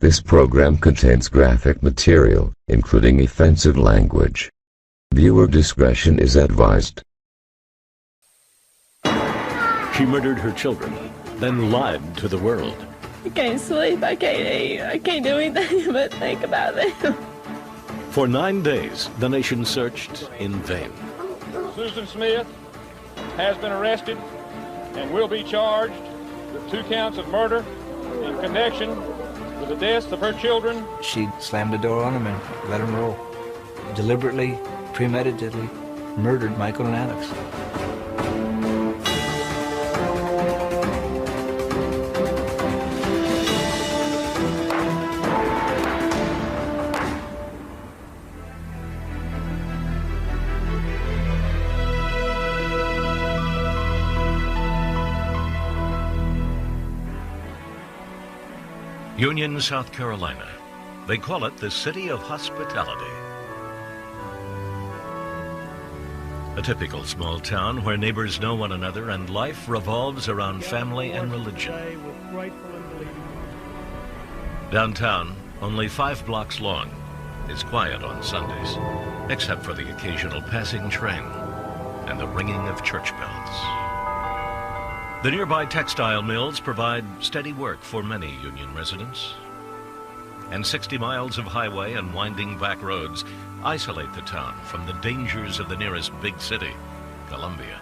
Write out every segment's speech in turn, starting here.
This program contains graphic material, including offensive language. Viewer discretion is advised. She murdered her children, then lied to the world. I can't sleep, I can't eat, I can't do anything but think about them. For 9 days, the nation searched in vain. Susan Smith has been arrested and will be charged with 2 counts of murder in connection with the deaths of her children. She slammed the door on him and let him roll. Deliberately, premeditatedly murdered Michael and Alex. Union, South Carolina. They call it the City of Hospitality. A typical small town where neighbors know one another and life revolves around family and religion. Downtown, only 5 blocks long, is quiet on Sundays, except for the occasional passing train and the ringing of church bells. The nearby textile mills provide steady work for many Union residents. And 60 miles of highway and winding back roads isolate the town from the dangers of the nearest big city, Columbia.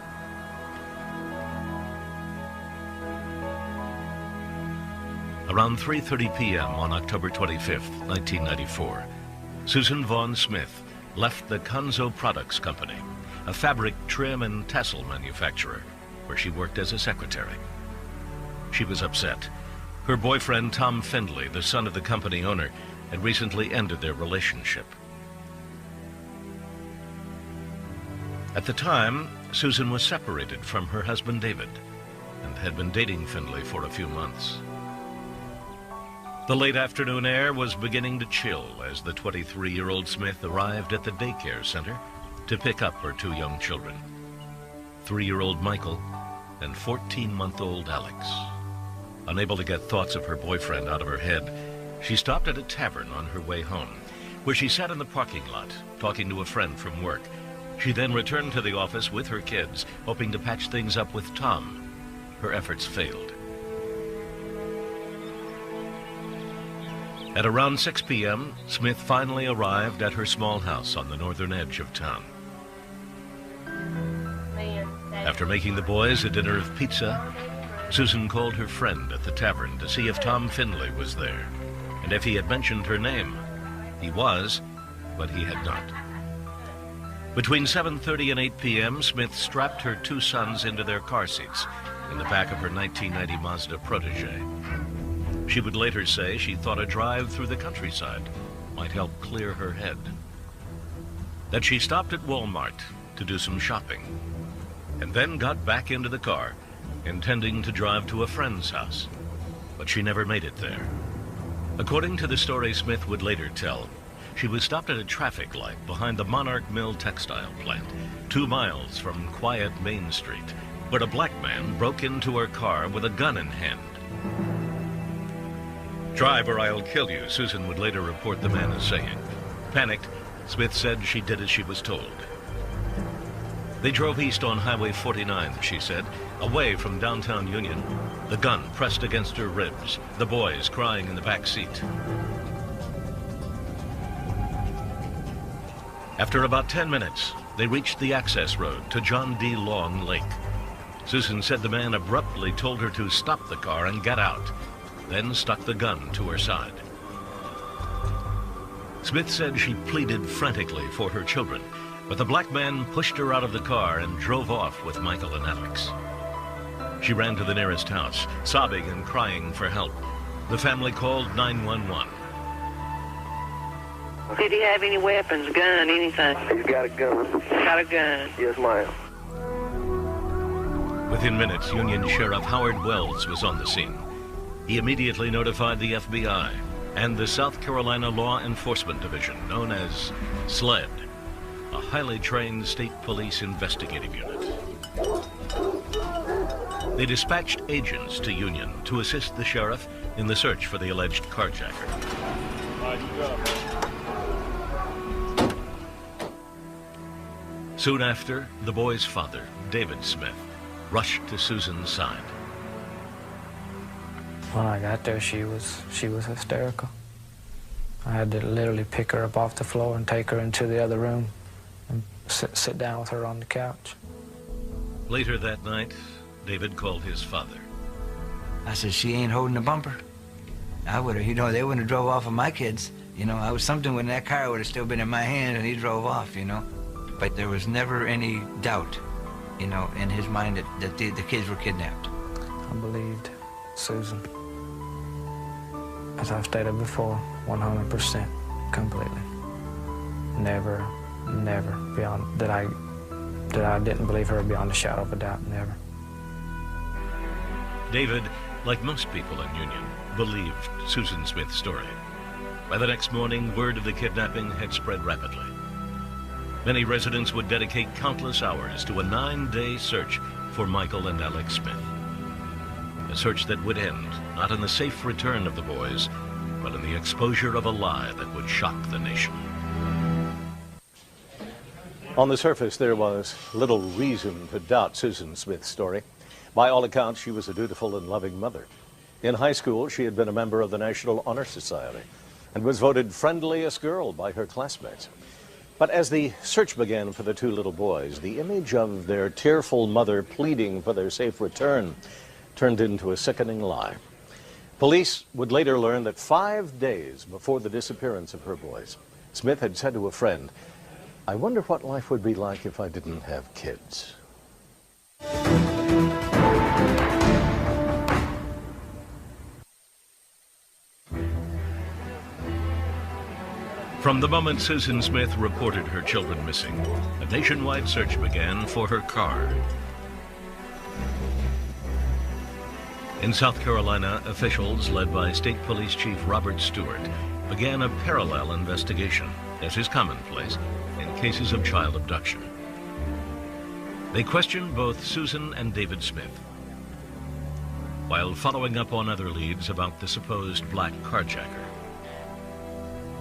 Around 3:30 p.m. on October 25th, 1994, Susan Vaughn Smith left the Konzo Products Company, a fabric trim and tassel manufacturer, where she worked as a secretary. She was upset. Her boyfriend, Tom Findley, the son of the company owner, had recently ended their relationship. At the time, Susan was separated from her husband, David, and had been dating Findley for a few months. The late afternoon air was beginning to chill as the 23-year-old Smith arrived at the daycare center to pick up her 2 young children, 3-year-old Michael and 14-month-old Alex. Unable to get thoughts of her boyfriend out of her head, she stopped at a tavern on her way home, where she sat in the parking lot, talking to a friend from work. She then returned to the office with her kids, hoping to patch things up with Tom. Her efforts failed. At around 6 p.m., Smith finally arrived at her small house on the northern edge of town. After making the boys a dinner of pizza, Susan called her friend at the tavern to see if Tom Findley was there, and if he had mentioned her name. He was, but he had not. Between 7:30 and 8 p.m., Smith strapped her 2 sons into their car seats in the back of her 1990 Mazda Protege. She would later say she thought a drive through the countryside might help clear her head. That she stopped at Walmart to do some shopping, and then got back into the car, intending to drive to a friend's house, but she never made it there. According to the story Smith would later tell, she was stopped at a traffic light behind the Monarch Mill textile plant, 2 miles from quiet Main Street, where a black man broke into her car with a gun in hand. "Drive or I'll kill you," Susan would later report the man as saying. Panicked, Smith said she did as she was told. They drove east on Highway 49, she said, away from downtown Union, the gun pressed against her ribs, the boys crying in the back seat. After about 10 minutes, they reached the access road to John D. Long Lake. Susan said the man abruptly told her to stop the car and get out, then stuck the gun to her side. Smith said she pleaded frantically for her children, but the black man pushed her out of the car and drove off with Michael and Alex. She ran to the nearest house, sobbing and crying for help. The family called 911. Did he have any weapons, gun, anything? He's got a gun. Got a gun? Yes, ma'am. Within minutes, Union Sheriff Howard Wells was on the scene. He immediately notified the FBI and the South Carolina Law Enforcement Division, known as SLED, a highly trained state police investigative unit. They dispatched agents to Union to assist the sheriff in the search for the alleged carjacker. All right, you go. Soon after, the boy's father, David Smith, rushed to Susan's side. When I got there, she was hysterical. I had to literally pick her up off the floor and take her into the other room and sit down with her on the couch. Later that night, David called his father. I said, she ain't holding the bumper. I would have, they wouldn't have drove off of my kids. I was something when that car would have still been in my hand and he drove off, But there was never any doubt, in his mind that the kids were kidnapped. I believed Susan. As I've stated before, 100%, completely. Never beyond that I didn't believe her beyond a shadow of a doubt, never. David, like most people in Union, believed Susan Smith's story. By the next morning, word of the kidnapping had spread rapidly. Many residents would dedicate countless hours to a 9-day search for Michael and Alex Smith. A search that would end not in the safe return of the boys, but in the exposure of a lie that would shock the nation. On the surface, there was little reason to doubt Susan Smith's story. By all accounts, she was a dutiful and loving mother. In high school, she had been a member of the National Honor Society and was voted friendliest girl by her classmates. But as the search began for the two little boys, the image of their tearful mother pleading for their safe return turned into a sickening lie. Police would later learn that 5 days before the disappearance of her boys, Smith had said to a friend, "I wonder what life would be like if I didn't have kids." From the moment Susan Smith reported her children missing, a nationwide search began for her car. In South Carolina, officials led by State Police Chief Robert Stewart began a parallel investigation, as is commonplace in cases of child abduction. They questioned both Susan and David Smith, while following up on other leads about the supposed black carjacker.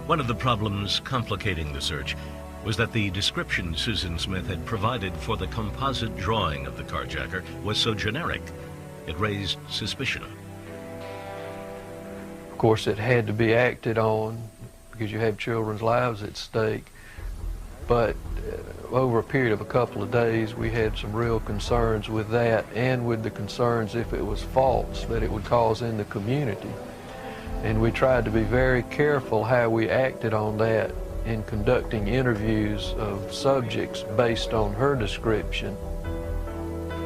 One of the problems complicating the search was that the description Susan Smith had provided for the composite drawing of the carjacker was so generic, it raised suspicion. Of course, it had to be acted on because you have children's lives at stake. But over a period of a couple of days, we had some real concerns with that and with the concerns if it was false that it would cause in the community. And we tried to be very careful how we acted on that in conducting interviews of subjects based on her description.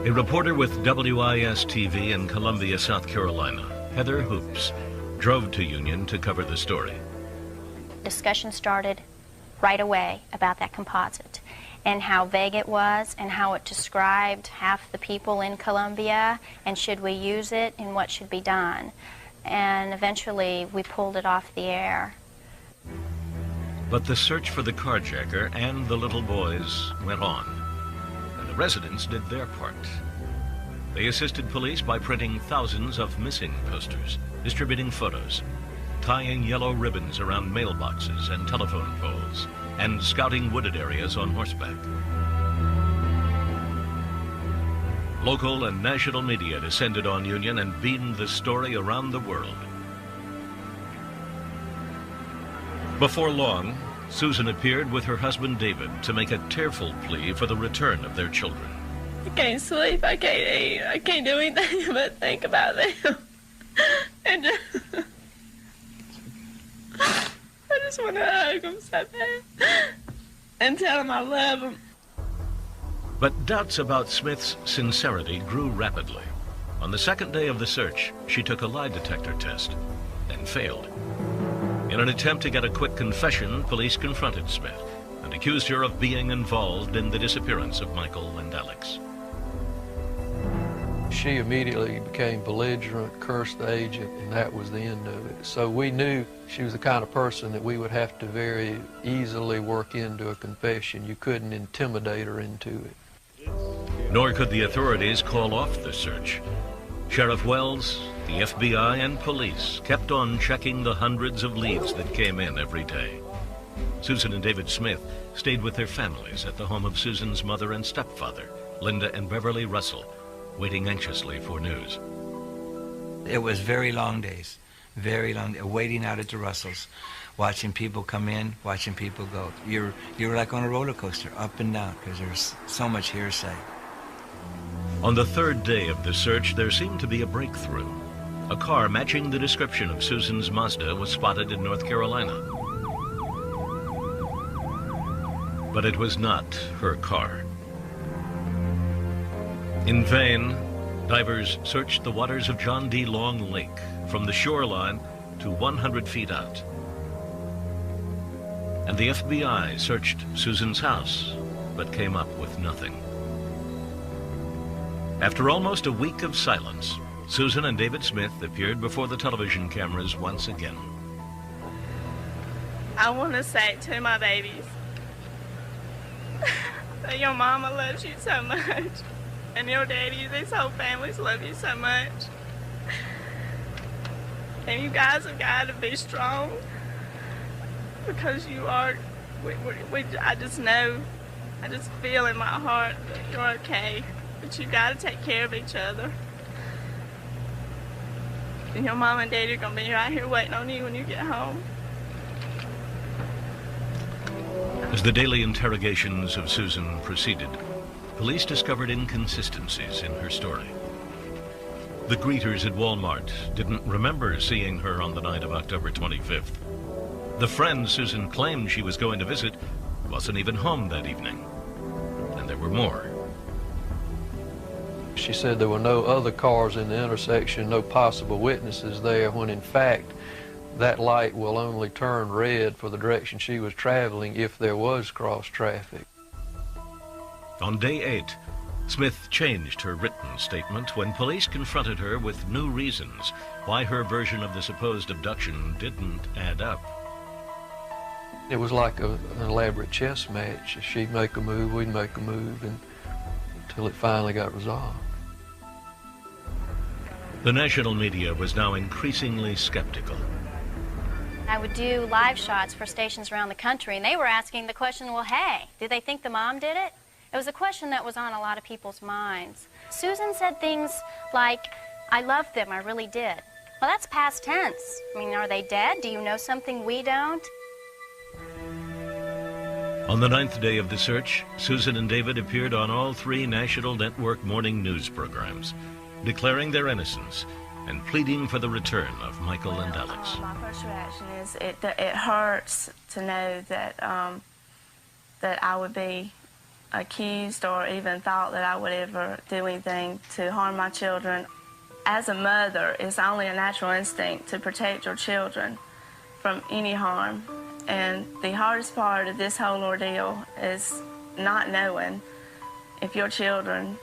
A reporter with WIS-TV in Columbia, South Carolina, Heather Hoops, drove to Union to cover the story. Discussion started right away about that composite and how vague it was and how it described half the people in Columbia and should we use it and what should be done. And eventually we pulled it off the air. But the search for the carjacker and the little boys went on, and the residents did their part. They assisted police by printing thousands of missing posters, distributing photos, tying yellow ribbons around mailboxes and telephone poles, and scouting wooded areas on horseback. Local and national media descended on Union and beamed the story around the world. Before long, Susan appeared with her husband David to make a tearful plea for the return of their children. I can't sleep, I can't eat, I can't do anything but think about them. And I just want to hug them so bad and tell them I love them. But doubts about Smith's sincerity grew rapidly. On the second day of the search, she took a lie detector test and failed. In an attempt to get a quick confession, police confronted Smith and accused her of being involved in the disappearance of Michael and Alex. She immediately became belligerent, cursed the agent, and that was the end of it. So we knew she was the kind of person that we would have to very easily work into a confession. You couldn't intimidate her into it. Nor could the authorities call off the search. Sheriff Wells The FBI and police kept on checking the hundreds of leads that came in every day. Susan and David Smith stayed with their families at the home of Susan's mother and stepfather, Linda and Beverly Russell, waiting anxiously for news. It was very long days, waiting out at the Russells, watching people come in, watching people go. You're like on a roller coaster, up and down, because there's so much hearsay. On the third day of the search, there seemed to be a breakthrough. A car matching the description of Susan's Mazda was spotted in North Carolina. But it was not her car. In vain, divers searched the waters of John D. Long Lake from the shoreline to 100 feet out. And the FBI searched Susan's house, but came up with nothing. After almost a week of silence, Susan and David Smith appeared before the television cameras once again. I want to say to my babies that your mama loves you so much, and your daddy, this whole family's love you so much. And you guys have got to be strong, because you are, I just know, I just feel in my heart that you're okay, but you got to take care of each other. And your mom and daddy are going to be right here waiting on you when you get home. As the daily interrogations of Susan proceeded, police discovered inconsistencies in her story. The greeters at Walmart didn't remember seeing her on the night of October 25th. The friend Susan claimed she was going to visit wasn't even home that evening. And there were more. She said there were no other cars in the intersection, no possible witnesses there, when in fact that light will only turn red for the direction she was traveling if there was cross traffic. On day 8, Smith changed her written statement when police confronted her with new reasons why her version of the supposed abduction didn't add up. It was like an elaborate chess match. She'd make a move, we'd make a move, until it finally got resolved. The national media was now increasingly skeptical. I would do live shots for stations around the country, and they were asking the question, well, hey, did they think the mom did it? It was a question that was on a lot of people's minds. Susan said things like, I loved them, I really did. Well, that's past tense. I mean, are they dead? Do you know something we don't? On the 9th day of the search, Susan and David appeared on all 3 national network morning news programs, declaring their innocence and pleading for the return of Michael and Alex. My first reaction is it hurts to know that that I would be accused or even thought that I would ever do anything to harm my children. As a mother, it's only a natural instinct to protect your children from any harm. And the hardest part of this whole ordeal is not knowing if your children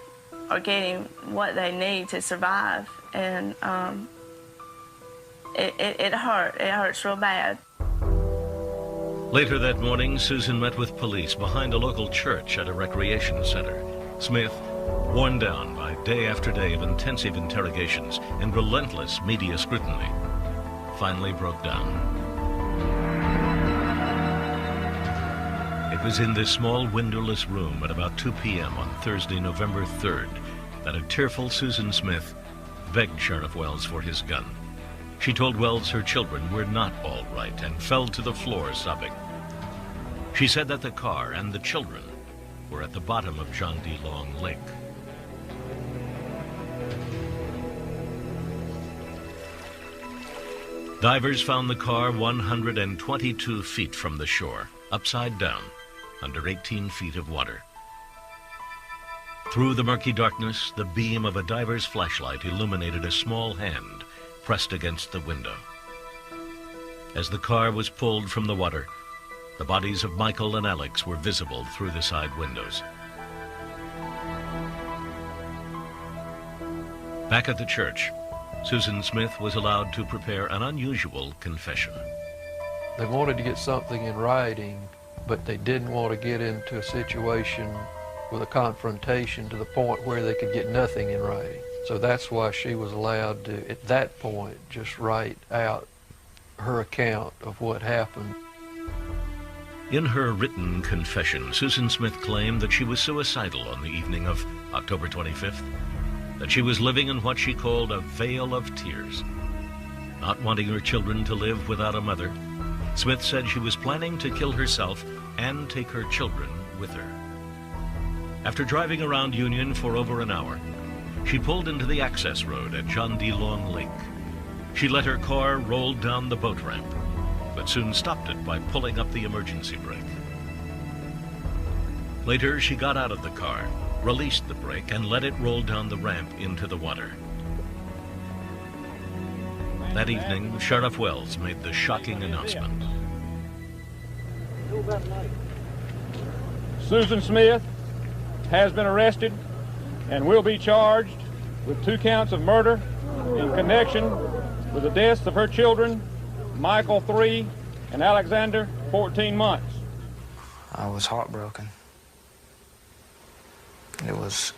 are getting what they need to survive. And it hurts real bad. Later that morning, Susan met with police behind a local church at a recreation center. Smith, worn down by day after day of intensive interrogations and relentless media scrutiny, finally broke down. It was in this small windowless room at about 2 p.m. on Thursday, November 3rd, that a tearful Susan Smith begged Sheriff Wells for his gun. She told Wells her children were not all right and fell to the floor sobbing. She said that the car and the children were at the bottom of John D. Long Lake. Divers found the car 122 feet from the shore, upside down, under 18 feet of water. Through the murky darkness, the beam of a diver's flashlight illuminated a small hand pressed against the window. As the car was pulled from the water, the bodies of Michael and Alex were visible through the side windows. Back at the church, Susan Smith was allowed to prepare an unusual confession. They wanted to get something in writing, but they didn't want to get into a situation with a confrontation to the point where they could get nothing in writing. So that's why she was allowed to, at that point, just write out her account of what happened. In her written confession, Susan Smith claimed that she was suicidal on the evening of October 25th, that she was living in what she called a vale of tears. Not wanting her children to live without a mother, Smith said she was planning to kill herself and take her children with her. After driving around Union for over an hour, she pulled into the access road at John D. Long Lake. She let her car roll down the boat ramp, but soon stopped it by pulling up the emergency brake. Later, she got out of the car, released the brake, and let it roll down the ramp into the water. That evening, Sheriff Wells made the shocking announcement. Susan Smith has been arrested and will be charged with 2 counts of murder in connection with the deaths of her children, Michael 3 and Alexander 14 months. I was heartbroken. It was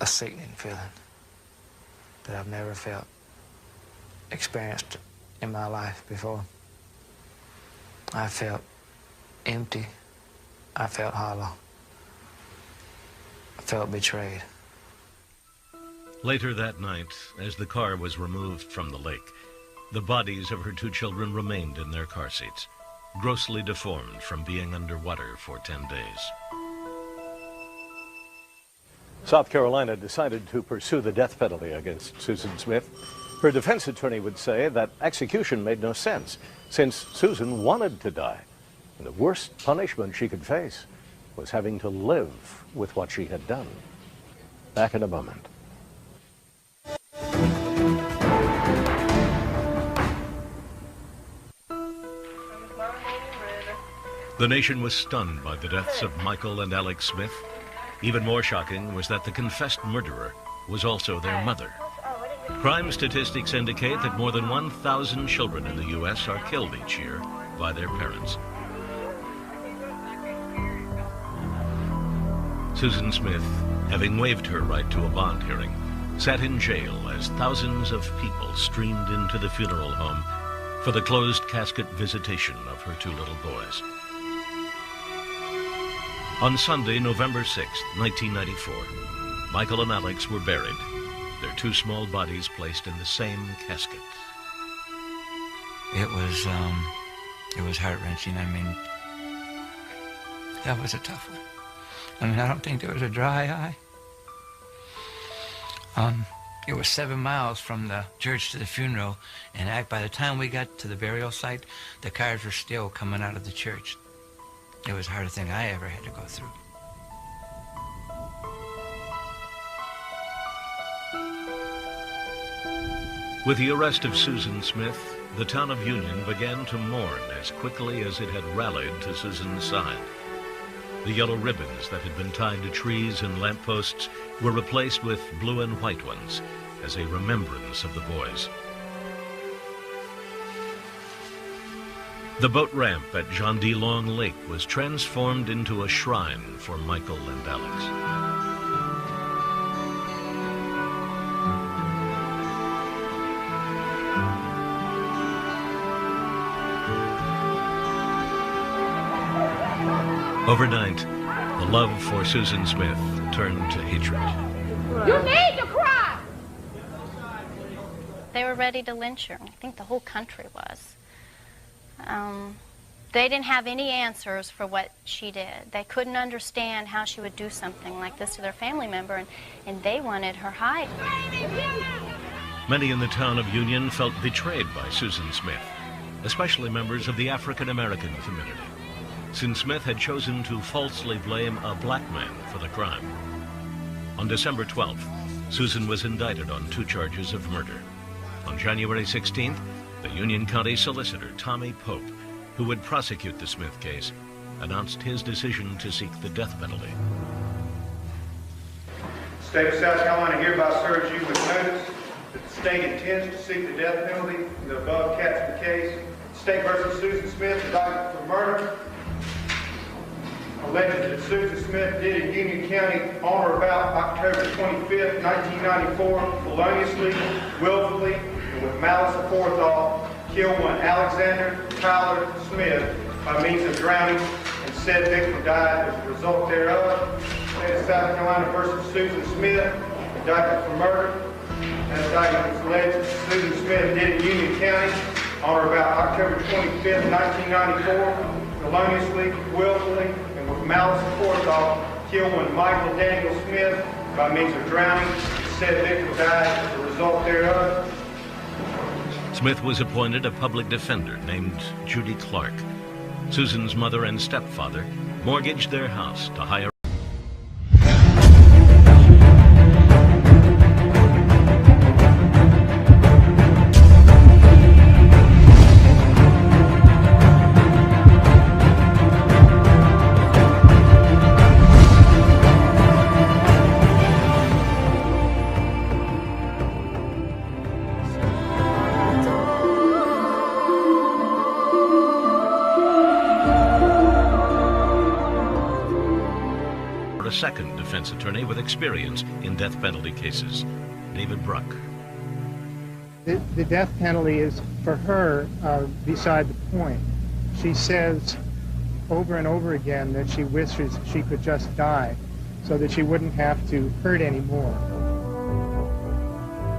a sickening feeling that I've never experienced in my life before. I felt empty. I felt hollow. I felt betrayed. Later that night, as the car was removed from the lake, the bodies of her 2 children remained in their car seats, grossly deformed from being underwater for 10 days. South Carolina decided to pursue the death penalty against Susan Smith. Her defense attorney would say that execution made no sense, since Susan wanted to die. And the worst punishment she could face was having to live with what she had done. Back in a moment. The nation was stunned by the deaths of Michael and Alex Smith. Even more shocking was that the confessed murderer was also their mother. Crime statistics indicate that more than 1,000 children in the U.S. are killed each year by their parents. Susan Smith, having waived her right to a bond hearing, sat in jail as thousands of people streamed into the funeral home for the closed casket visitation of her 2 little boys. On Sunday, November 6, 1994, Michael and Alex were buried, their 2 small bodies placed in the same casket. It was heart-wrenching. I mean, that was a tough one. I mean, I don't think there was a dry eye. It was 7 miles from the church to the funeral, and by the time we got to the burial site, the cars were still coming out of the church. It was the hardest thing I ever had to go through. With the arrest of Susan Smith, the town of Union began to mourn as quickly as it had rallied to Susan's side. The yellow ribbons that had been tied to trees and lampposts were replaced with blue and white ones as a remembrance of the boys. The boat ramp at John D. Long Lake was transformed into a shrine for Michael and Alex. Overnight, the love for Susan Smith turned to hatred. You need to cry! They were ready to lynch her. I think the whole country was. They didn't have any answers for what she did. They couldn't understand how she would do something like this to their family member, and they wanted her hide. Many in the town of Union felt betrayed by Susan Smith, especially members of the African American community, since Smith had chosen to falsely blame a black man for the crime. On December 12th, Susan was indicted on 2 charges of murder. On January 16th, the Union County Solicitor, Tommy Pope, who would prosecute the Smith case, announced his decision to seek the death penalty. The state of South Carolina hereby serves you with notice that the state intends to seek the death penalty in the above captioned case, State versus Susan Smith, indicted for murder. alleges that Susan Smith did in Union County on or about October 25th, 1994, feloniously, willfully, and with malice aforethought, kill one Alexander Tyler Smith by means of drowning, and said victim died as a result thereof. State of South Carolina versus Susan Smith, indictment for murder. That indictment is alleged that Susan Smith did in Union County on or about October 25th, 1994, feloniously, willfully, and with malice aforethought, kill one Michael Daniel Smith by means of drowning. Said victim died as a result thereof. Smith was appointed a public defender named Judy Clark. Susan's mother and stepfather mortgaged their house to hire. A second defense attorney with experience in death penalty cases, David Bruck. The death penalty is, for her, beside the point. She says over and over again that she wishes she could just die so that she wouldn't have to hurt anymore.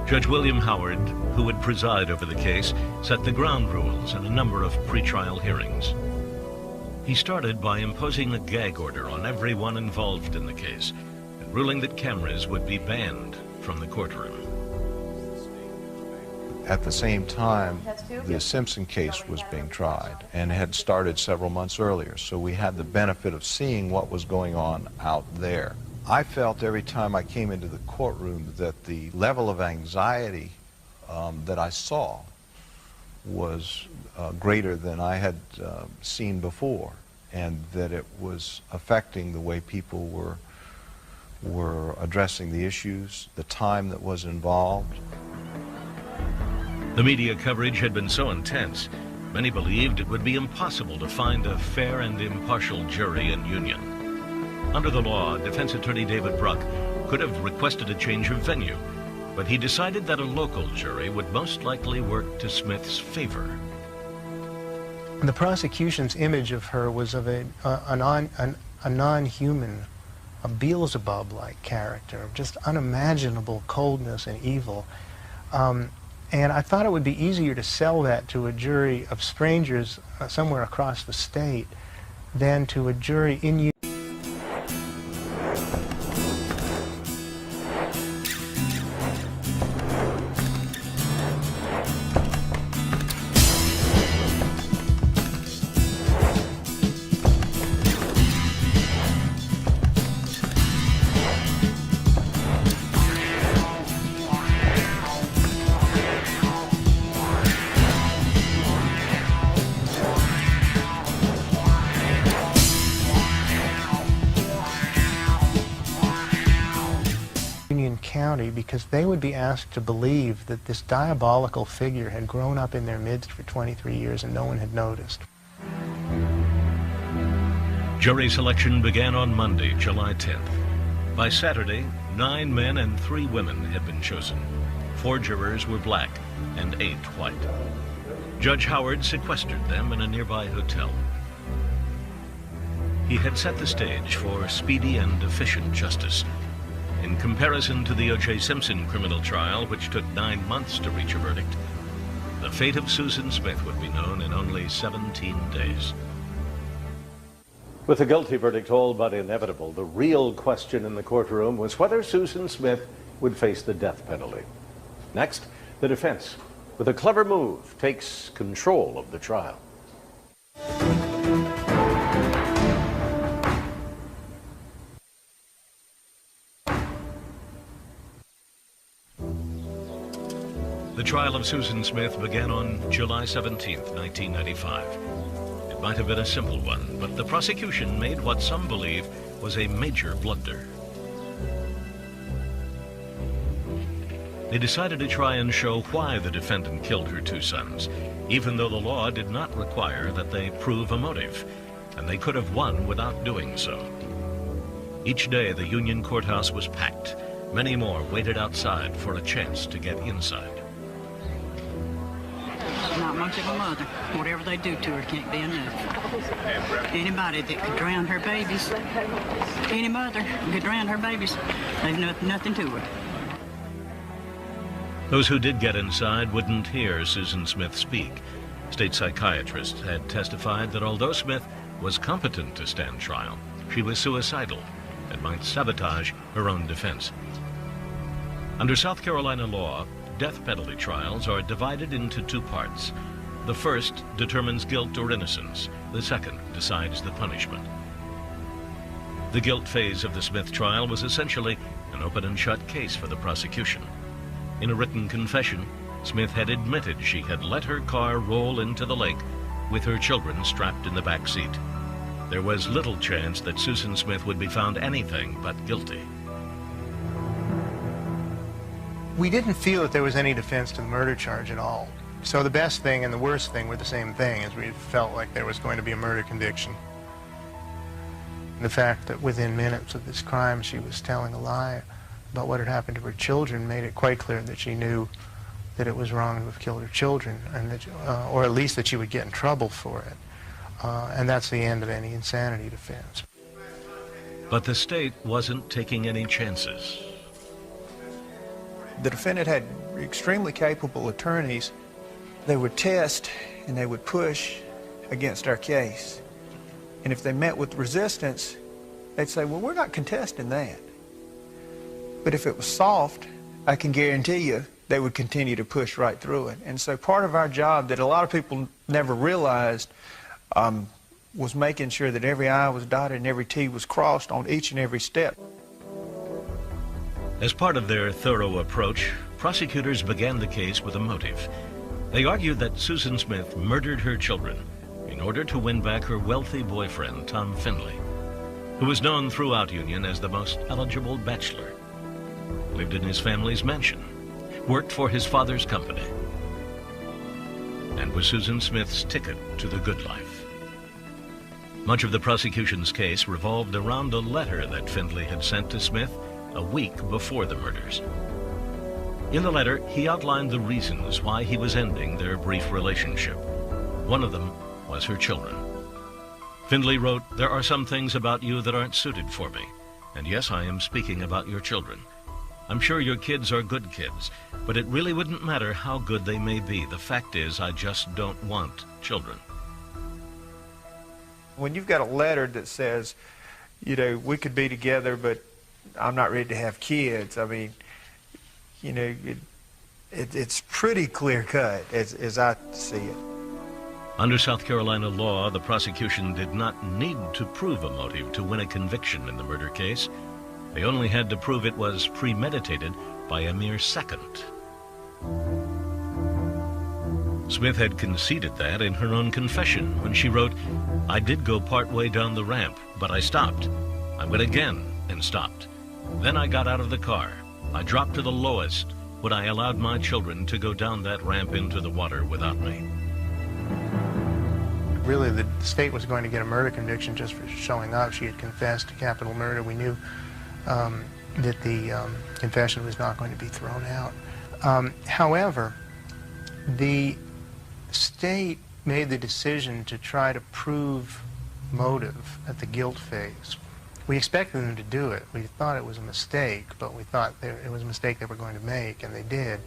Judge William Howard, who would preside over the case, set the ground rules in a number of pretrial hearings. He started by imposing a gag order on everyone involved in the case and ruling that cameras would be banned from the courtroom. At the same time, the Simpson case was being tried and had started several months earlier, so we had the benefit of seeing what was going on out there. I felt every time I came into the courtroom that the level of anxiety that I saw was greater than I had seen before, and that it was affecting the way people were addressing the issues, the time that was involved. The media coverage had been so intense, many believed it would be impossible to find a fair and impartial jury in Union. Under the law, defense attorney David Bruck could have requested a change of venue, but he decided that a local jury would most likely work to Smith's favor. The prosecution's image of her was of a non-human, a Beelzebub-like character, of just unimaginable coldness and evil. And I thought it would be easier to sell that to a jury of strangers somewhere across the state than to a jury in Union. County, because they would be asked to believe that this diabolical figure had grown up in their midst for 23 years and no one had noticed. Jury selection began on Monday, July 10th. By Saturday, 9 men and 3 women had been chosen. 4 jurors were black and 8 white. Judge Howard sequestered them in a nearby hotel. He had set the stage for speedy and efficient justice. In comparison to the O.J. Simpson criminal trial, which took 9 months to reach a verdict, the fate of Susan Smith would be known in only 17 days. With the guilty verdict all but inevitable, the real question in the courtroom was whether Susan Smith would face the death penalty. Next, the defense, with a clever move, takes control of the trial. The trial of Susan Smith began on July 17, 1995. It might have been a simple one, but the prosecution made what some believe was a major blunder. They decided to try and show why the defendant killed her 2 sons, even though the law did not require that they prove a motive. and they could have won without doing so. Each day, the Union Courthouse was packed. Many more waited outside for a chance to get inside. Not much of a mother. Whatever they do to her can't be enough. Anybody that could drown her babies, any mother could drown her babies, they've nothing to her. Those who did get inside wouldn't hear Susan Smith speak. State psychiatrists had testified that although Smith was competent to stand trial, she was suicidal and might sabotage her own defense. Under South Carolina law, death penalty trials are divided into two parts. The first determines guilt or innocence. The second decides the punishment. The guilt phase of the Smith trial was essentially an open and shut case for the prosecution. In a written confession, Smith had admitted she had let her car roll into the lake with her children strapped in the back seat. There was little chance that Susan Smith would be found anything but guilty. We didn't feel that there was any defense to the murder charge at all. So the best thing and the worst thing were the same thing, as we felt like there was going to be a murder conviction. The fact that within minutes of this crime she was telling a lie about what had happened to her children made it quite clear that she knew that it was wrong to have killed her children, and that, or at least that she would get in trouble for it. And that's the end of any insanity defense. But the state wasn't taking any chances. The defendant had extremely capable attorneys. They would test and they would push against our case. And if they met with resistance, they'd say, well, we're not contesting that. But if it was soft, I can guarantee you they would continue to push right through it. And so part of our job that a lot of people never realized was making sure that every I was dotted and every T was crossed on each and every step. As part of their thorough approach, prosecutors began the case with a motive. They argued that Susan Smith murdered her children in order to win back her wealthy boyfriend, Tom Finley, who was known throughout Union as the most eligible bachelor, lived in his family's mansion, worked for his father's company, and was Susan Smith's ticket to the good life. Much of the prosecution's case revolved around a letter that Findlay had sent to Smith a week before the murders. In the letter, he outlined the reasons why he was ending their brief relationship. One of them was her children. Findlay wrote, "There are some things about you that aren't suited for me. And yes, I am speaking about your children. I'm sure your kids are good kids, but it really wouldn't matter how good they may be. The fact is, I just don't want children." When you've got a letter that says, you know, we could be together, but I'm not ready to have kids, I mean, you know, it's pretty clear-cut as I see it. Under South Carolina law, the prosecution did not need to prove a motive to win a conviction in the murder case. They only had to prove it was premeditated by a mere second. Smith had conceded that in her own confession when she wrote, "I did go part way down the ramp, but I stopped. I went again and stopped. Then I got out of the car. I dropped to the lowest when I allowed my children to go down that ramp into the water without me." Really, the state was going to get a murder conviction just for showing up. She had confessed to capital murder. We knew that the confession was not going to be thrown out. However, the state made the decision to try to prove motive at the guilt phase. We expected them to do it. We thought it was a mistake, but we thought it was a mistake they were going to make, and they did.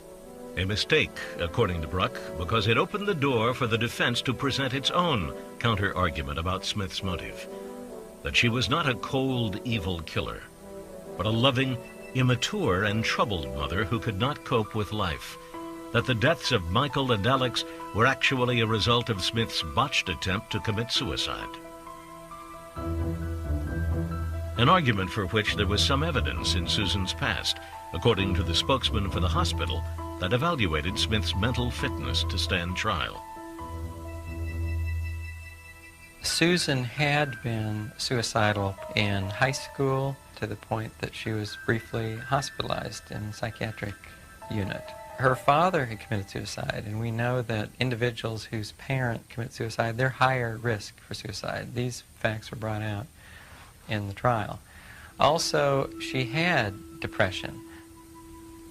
A mistake, according to Bruck, because it opened the door for the defense to present its own counter-argument about Smith's motive. That she was not a cold, evil killer, but a loving, immature, and troubled mother who could not cope with life. That the deaths of Michael and Alex were actually a result of Smith's botched attempt to commit suicide. An argument for which there was some evidence in Susan's past, according to the spokesman for the hospital that evaluated Smith's mental fitness to stand trial. Susan had been suicidal in high school to the point that she was briefly hospitalized in a psychiatric unit. Her father had committed suicide, and we know that individuals whose parent commit suicide, they're higher risk for suicide. These facts were brought out in the trial. Also, she had depression.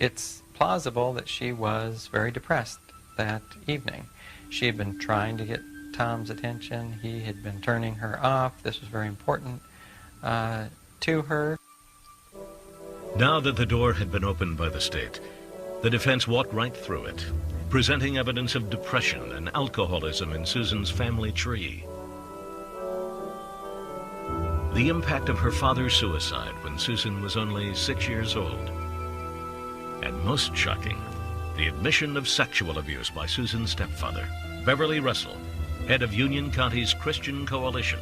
It's plausible that she was very depressed that evening. She had been trying to get Tom's attention. He had been turning her off. This was very important to her. Now that the door had been opened by the state, the defense walked right through it, presenting evidence of depression and alcoholism in Susan's family tree. The impact of her father's suicide when Susan was only 6 years old. And most shocking, the admission of sexual abuse by Susan's stepfather, Beverly Russell, head of Union County's Christian Coalition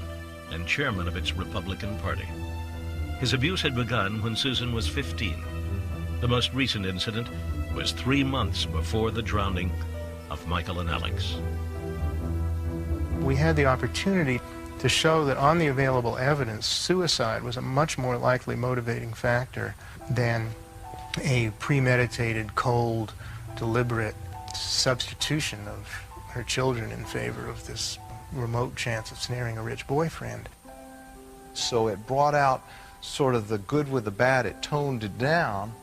and chairman of its Republican Party. His abuse had begun when Susan was 15. The most recent incident was 3 months before the drowning of Michael and Alex. We had the opportunity to show that on the available evidence, suicide was a much more likely motivating factor than a premeditated, cold, deliberate substitution of her children in favor of this remote chance of snaring a rich boyfriend. So it brought out sort of the good with the bad. It toned it down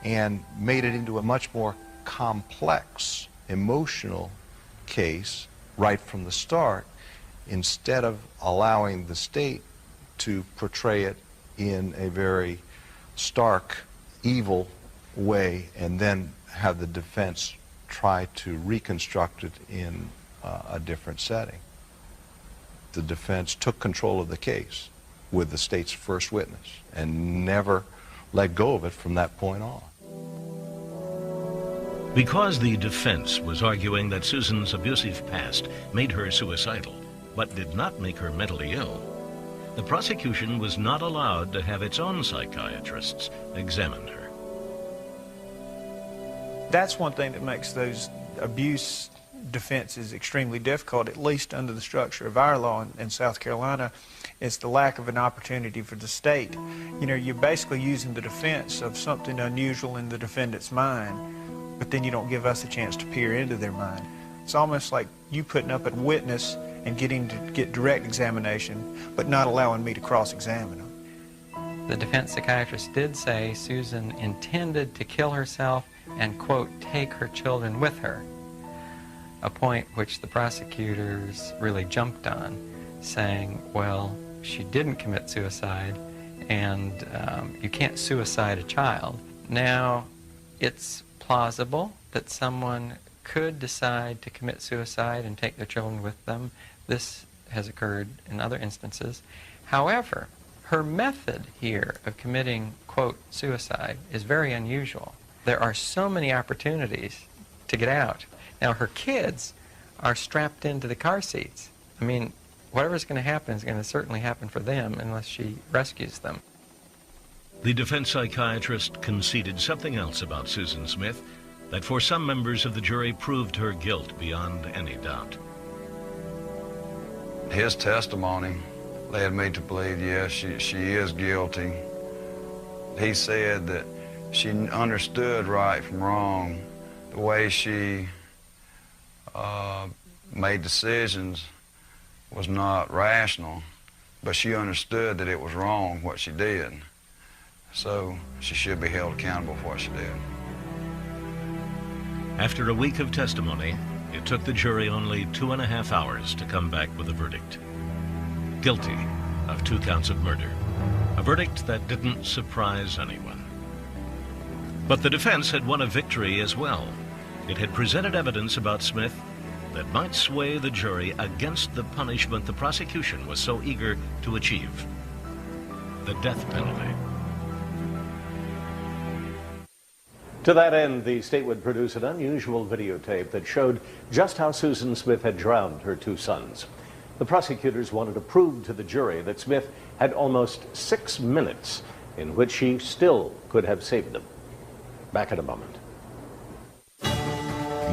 and made it into a much more complex emotional case right from the start, instead of allowing the state to portray it in a very stark, evil way and then have the defense try to reconstruct it in a different setting. The defense took control of the case with the state's first witness and never let go of it from that point on. Because the defense was arguing that Susan's abusive past made her suicidal, but did not make her mentally ill, the prosecution was not allowed to have its own psychiatrists examine her. That's one thing that makes those abuse defenses extremely difficult, at least under the structure of our law in South Carolina. It's the lack of an opportunity for the state. You know, you're basically using the defense of something unusual in the defendant's mind, but then you don't give us a chance to peer into their mind. It's almost like you putting up a witness and getting to get direct examination, but not allowing me to cross-examine them. The defense psychiatrist did say Susan intended to kill herself and, quote, take her children with her, a point which the prosecutors really jumped on, saying, well, she didn't commit suicide, and you can't suicide a child. Now, it's plausible that someone could decide to commit suicide and take their children with them. This has occurred in other instances. However, her method here of committing, quote, suicide is very unusual. There are so many opportunities to get out. Now, her kids are strapped into the car seats. I mean, whatever's going to happen is going to certainly happen for them unless she rescues them. The defense psychiatrist conceded something else about Susan Smith that for some members of the jury proved her guilt beyond any doubt. His testimony led me to believe, yes, she is guilty. He said that she understood right from wrong. The way she made decisions was not rational, but she understood that it was wrong what she did. So she should be held accountable for what she did. After a week of testimony, it took the jury only 2.5 hours to come back with a verdict. Guilty of 2 counts of murder. A verdict that didn't surprise anyone. But the defense had won a victory as well. It had presented evidence about Smith that might sway the jury against the punishment the prosecution was so eager to achieve: the death penalty. To that end, the state would produce an unusual videotape that showed just how Susan Smith had drowned her 2 sons. The prosecutors wanted to prove to the jury that Smith had almost 6 minutes in which she still could have saved them. Back in a moment.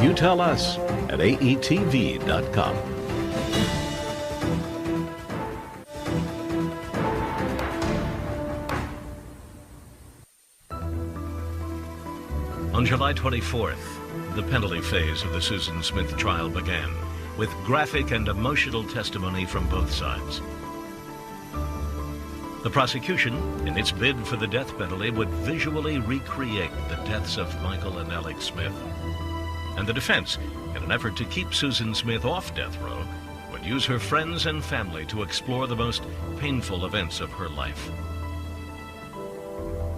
You tell us at aetv.com. On July 24th, the penalty phase of the Susan Smith trial began, with graphic and emotional testimony from both sides. The prosecution, in its bid for the death penalty, would visually recreate the deaths of Michael and Alex Smith. And the defense, in an effort to keep Susan Smith off death row, would use her friends and family to explore the most painful events of her life.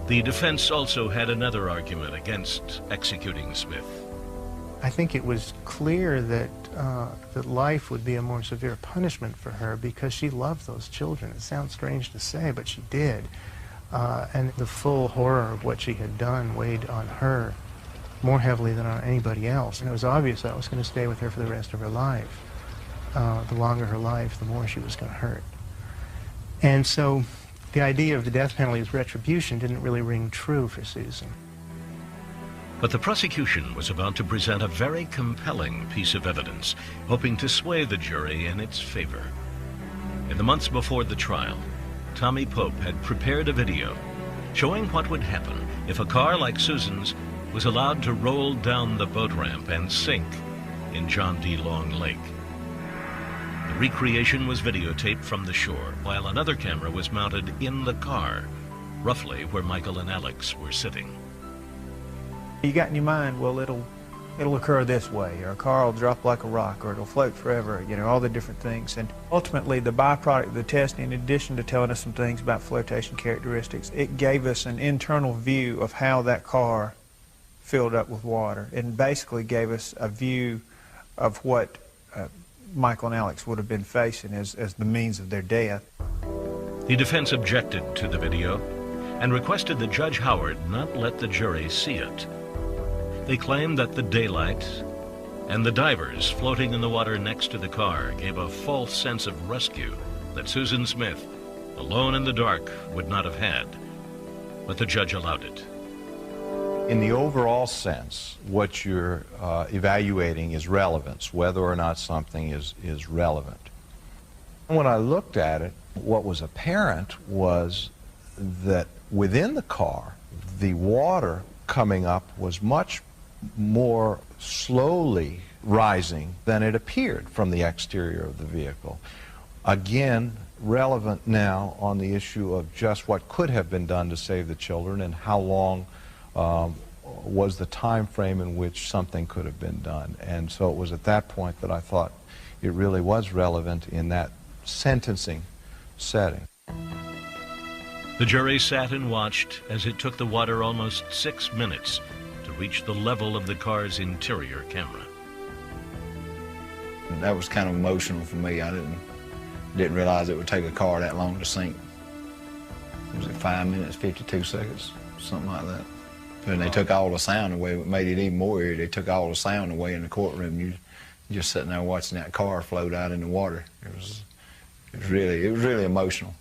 The defense also had another argument against executing Smith. I think it was clear that that life would be a more severe punishment for her because she loved those children. It sounds strange to say, but she did. And the full horror of what she had done weighed on her more heavily than on anybody else. And it was obvious that was going to stay with her for the rest of her life. The longer her life, the more she was going to hurt. And so the idea of the death penalty as retribution didn't really ring true for Susan. But the prosecution was about to present a very compelling piece of evidence, hoping to sway the jury in its favor. In the months before the trial, Tommy Pope had prepared a video showing what would happen if a car like Susan's was allowed to roll down the boat ramp and sink in John D. Long Lake. The recreation was videotaped from the shore, while another camera was mounted in the car, roughly where Michael and Alex were sitting. You got in your mind, well, it'll occur this way, or a car will drop like a rock, or it'll float forever, you know, all the different things. And ultimately, the byproduct of the testing, in addition to telling us some things about flotation characteristics, it gave us an internal view of how that car filled up with water, and basically gave us a view of what Michael and Alex would have been facing as the means of their death. The defense objected to the video and requested that Judge Howard not let the jury see it. They claimed that the daylight and the divers floating in the water next to the car gave a false sense of rescue that Susan Smith, alone in the dark, would not have had. But the judge allowed it. In the overall sense, what you're evaluating is relevance, whether or not something is relevant. When I looked at it, what was apparent was that within the car, the water coming up was much more slowly rising than it appeared from the exterior of the vehicle. Again, relevant now on the issue of just what could have been done to save the children and how long was the time frame in which something could have been done. And so it was at that point that I thought it really was relevant in that sentencing setting. The jury sat and watched as it took the water almost 6 minutes to reach the level of the car's interior camera. That was kind of emotional for me. I didn't realize it would take a car that long to sink. Was it 5 minutes, 52 seconds, something like that? And they took all the sound away. What made it even more eerie, they took all the sound away in the courtroom. You just sitting there watching that car float out in the water. It was really emotional.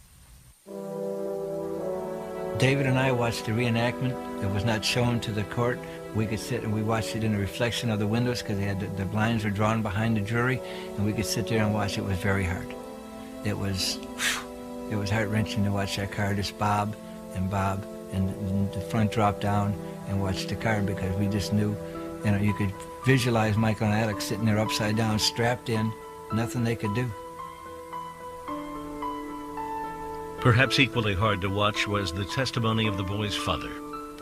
David and I watched the reenactment. It was not shown to the court. We could sit and we watched it in the reflection of the windows because they had the blinds were drawn behind the jury, and we could sit there and watch. It was very hard. It was heart-wrenching to watch that car just bob, and the front drop down and watch the car, because we just knew, you know, you could visualize Michael and Alex sitting there upside down, strapped in, nothing they could do. Perhaps equally hard to watch was the testimony of the boy's father,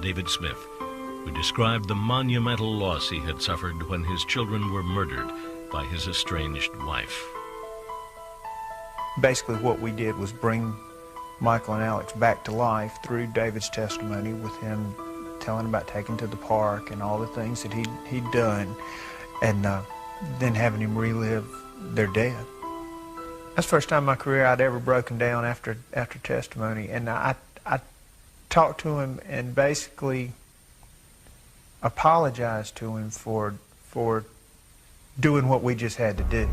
David Smith, who described the monumental loss he had suffered when his children were murdered by his estranged wife. Basically what we did was bring Michael and Alex back to life through David's testimony, with him telling about taking to the park and all the things that he'd done, and then having him relive their death. That's the first time in my career I'd ever broken down after testimony, and I talked to him and basically apologized to him for doing what we just had to do.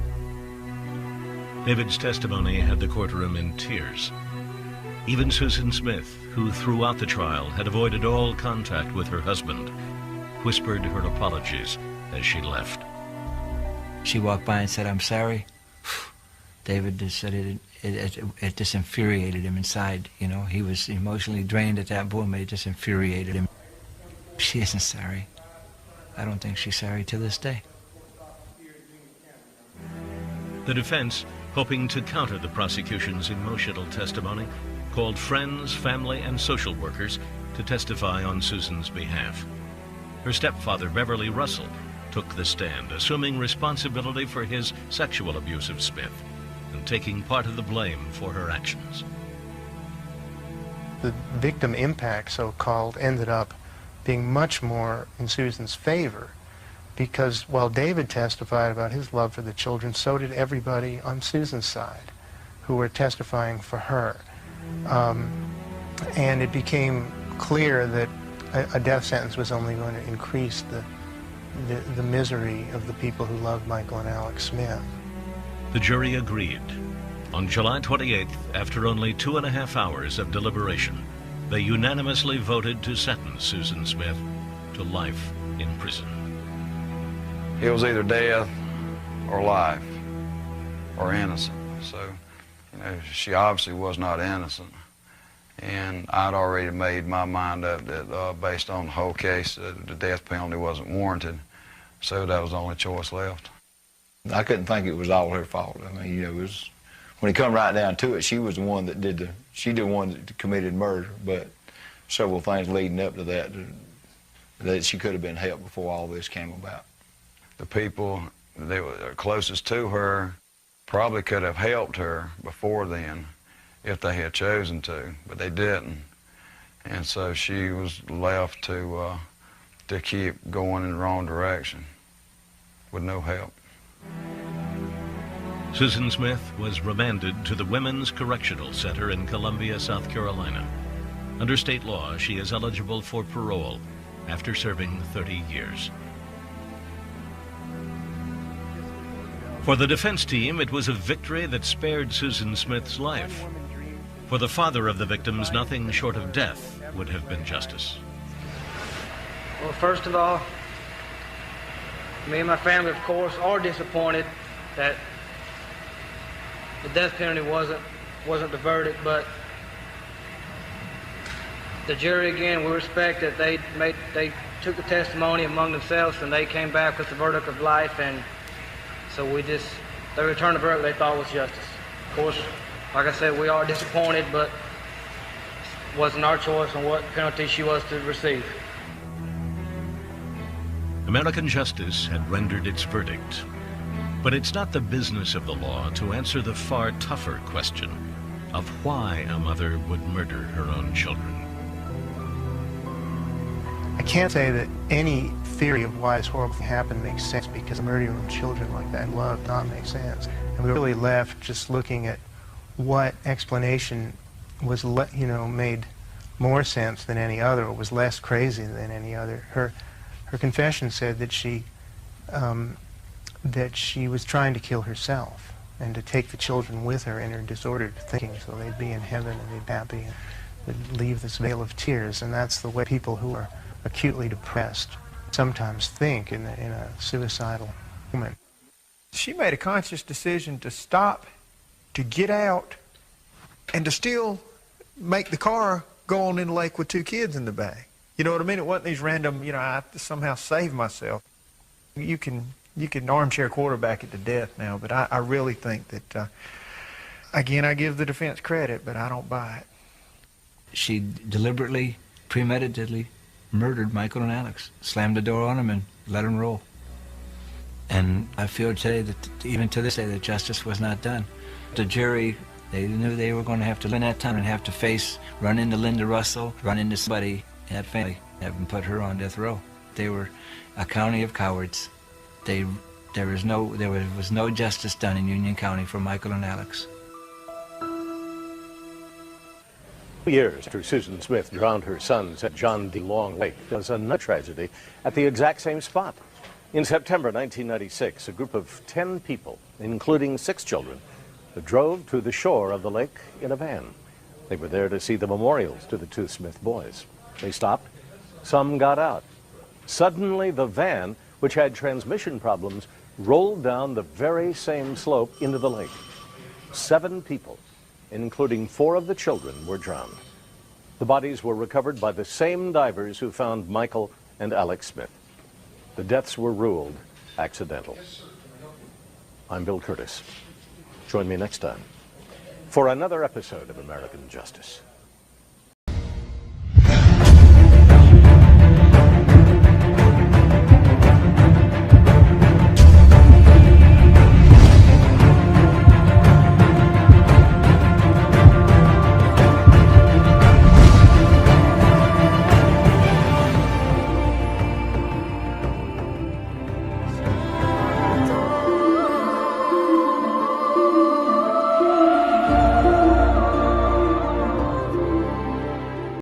David's testimony had the courtroom in tears. Even Susan Smith, who throughout the trial had avoided all contact with her husband, whispered her apologies as she left. She walked by and said, "I'm sorry." David just said it just infuriated him inside. You know, he was emotionally drained at that moment. It just infuriated him. She isn't sorry. I don't think she's sorry to this day. The defense, hoping to counter the prosecution's emotional testimony, called friends, family, and social workers to testify on Susan's behalf. Her stepfather, Beverly Russell, took the stand, assuming responsibility for his sexual abuse of Smith and taking part of the blame for her actions. The victim impact, so-called, ended up being much more in Susan's favor, because while David testified about his love for the children, so did everybody on Susan's side who were testifying for her. And it became clear that a death sentence was only going to increase the misery of the people who loved Michael and Alex Smith. The jury agreed. On July 28th, after only 2.5 hours of deliberation, they unanimously voted to sentence Susan Smith to life in prison. It was either death or life or innocent. So, you know, she obviously was not innocent. And I'd already made my mind up that based on the whole case, the death penalty wasn't warranted. So that was the only choice left. I couldn't think it was all her fault. I mean, you know, it was, when it come right down to it, she was the one that she the one that committed murder, but several things leading up to that she could have been helped before all this came about. The people that were closest to her probably could have helped her before then if they had chosen to, but they didn't. And so she was left to keep going in the wrong direction with no help. Susan Smith was remanded to the Women's Correctional Center in Columbia, South Carolina. Under state law, she is eligible for parole after serving 30 years. For the defense team, it was a victory that spared Susan Smith's life. For the father of the victims, nothing short of death would have been justice. Well, first of all, me and my family, of course, are disappointed that the death penalty wasn't the verdict, but the jury, again, we respect that they took the testimony among themselves and they came back with the verdict of life, and so they returned the verdict they thought was justice. Of course, like I said, we are disappointed, but it wasn't our choice on what penalty she was to receive. American justice had rendered its verdict, but it's not the business of the law to answer the far tougher question of why a mother would murder her own children. I can't say that any theory of why this horrible thing happened makes sense, because murdering your own children like that in love does not make sense. And we were really left just looking at what explanation was, made more sense than any other, or was less crazy than any other. Her confession said that she was trying to kill herself and to take the children with her in her disordered thinking, so they'd be in heaven and they'd be happy and they'd leave this veil of tears. And that's the way people who are acutely depressed sometimes think in a suicidal moment. She made a conscious decision to stop, to get out, and to still make the car go on in the lake with 2 kids in the back. You know what I mean? It wasn't these random, I have to somehow save myself. You can armchair quarterback it to death now, but I really think that, again, I give the defense credit, but I don't buy it. She deliberately, premeditatedly murdered Michael and Alex, slammed the door on them and let them roll. And I feel today that, even to this day, that justice was not done. The jury, they knew they were going to have to, in that time, and have to run into Linda Russell, run into somebody in that family, have them put her on death row. They were a county of cowards. There was no justice done in Union County for Michael and Alex. 2 years after Susan Smith drowned her sons at John D. Long Lake, there was another tragedy at the exact same spot. In September 1996, a group of 10 people, including 6 children, drove to the shore of the lake in a van. They were there to see the memorials to the 2 Smith boys. They stopped. Some got out. Suddenly, the van, which had transmission problems, rolled down the very same slope into the lake. 7 people, including 4 of the children, were drowned. The bodies were recovered by the same divers who found Michael and Alex Smith. The deaths were ruled accidental. I'm Bill Curtis. Join me next time for another episode of American Justice.